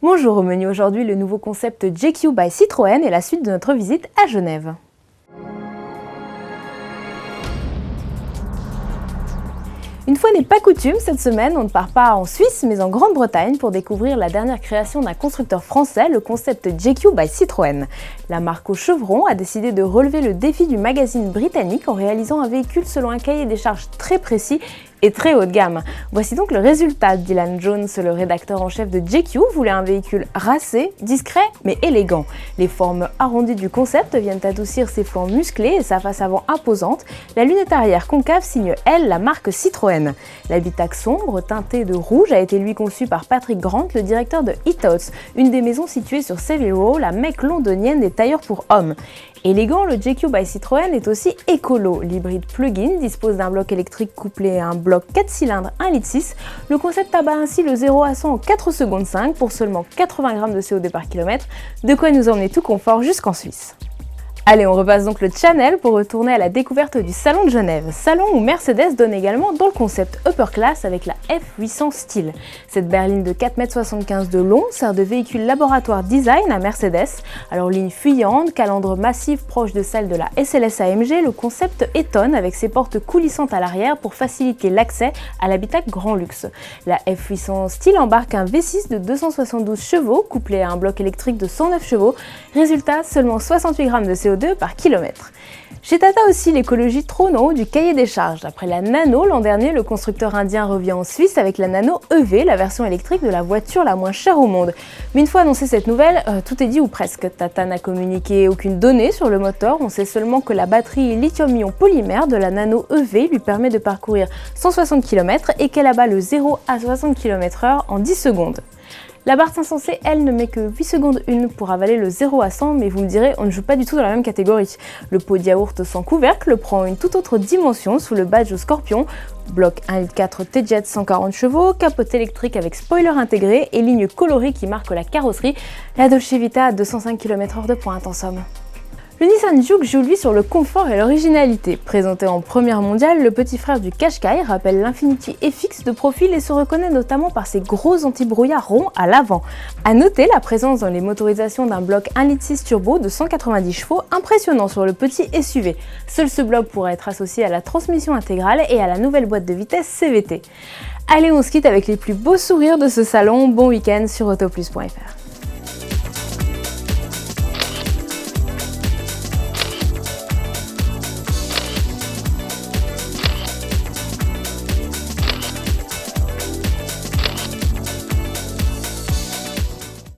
Bonjour, au menu aujourd'hui le nouveau concept JQ by Citroën et la suite de notre visite à Genève. Une fois n'est pas coutume, cette semaine, on ne part pas en Suisse, mais en Grande-Bretagne pour découvrir la dernière création d'un constructeur français, le concept JQ by Citroën. La marque au chevron a décidé de relever le défi du magazine britannique en réalisant un véhicule selon un cahier des charges très précis et très haut de gamme. Voici donc le résultat. Dylan Jones, le rédacteur en chef de JQ, voulait un véhicule racé, discret mais élégant. Les formes arrondies du concept viennent adoucir ses flancs musclés et sa face avant imposante. La lunette arrière concave signe, elle, la marque Citroën. L'habitacle sombre, teinté de rouge, a été lui conçu par Patrick Grant, le directeur de Ethos, une des maisons situées sur Savile Row, la mecque londonienne des tailleurs pour hommes. Élégant, le JQ by Citroën est aussi écolo. L'hybride plug-in dispose d'un bloc électrique couplé à un bloc 4 cylindres 1,6 litre. Le concept abat ainsi le 0 à 100 en 4 secondes 5 pour seulement 80 g de CO2 par kilomètre, de quoi nous emmener tout confort jusqu'en Suisse. Allez, on repasse donc le channel pour retourner à la découverte du Salon de Genève. Salon où Mercedes donne également dans le concept upper class avec la F800 Style. Cette berline de 4,75 m de long sert de véhicule laboratoire design à Mercedes. Alors ligne fuyante, calandre massive proche de celle de la SLS AMG, le concept étonne avec ses portes coulissantes à l'arrière pour faciliter l'accès à l'habitacle grand luxe. La F800 Style embarque un V6 de 272 chevaux couplé à un bloc électrique de 109 chevaux. Résultat, seulement 68 g de CO2 par kilomètre. Chez Tata aussi, l'écologie trône en haut du cahier des charges. Après la Nano, l'an dernier, le constructeur indien revient en Suisse avec la Nano EV, la version électrique de la voiture la moins chère au monde. Mais une fois annoncée cette nouvelle, tout est dit ou presque. Tata n'a communiqué aucune donnée sur le moteur, on sait seulement que la batterie lithium-ion polymère de la Nano EV lui permet de parcourir 160 km et qu'elle abat le 0 à 60 km/h en 10 secondes. La barre 500C, elle, ne met que 8 secondes 1 pour avaler le 0 à 100, mais vous me direz, on ne joue pas du tout dans la même catégorie. Le pot de yaourt sans couvercle prend une toute autre dimension sous le badge Scorpion. Bloc 1,4 Litre T-Jet 140 chevaux, capote électrique avec spoiler intégré et ligne colorée qui marque la carrosserie. La Dolce Vita à 205 km/h de pointe en somme. Le Nissan Juke joue lui sur le confort et l'originalité. Présenté en première mondiale, le petit frère du Qashqai rappelle l'Infiniti FX de profil et se reconnaît notamment par ses gros anti-brouillard ronds à l'avant. A noter la présence dans les motorisations d'un bloc 1,6 litre turbo de 190 chevaux, impressionnant sur le petit SUV. Seul ce bloc pourra être associé à la transmission intégrale et à la nouvelle boîte de vitesse CVT. Allez, on se quitte avec les plus beaux sourires de ce salon. Bon week-end sur autoplus.fr.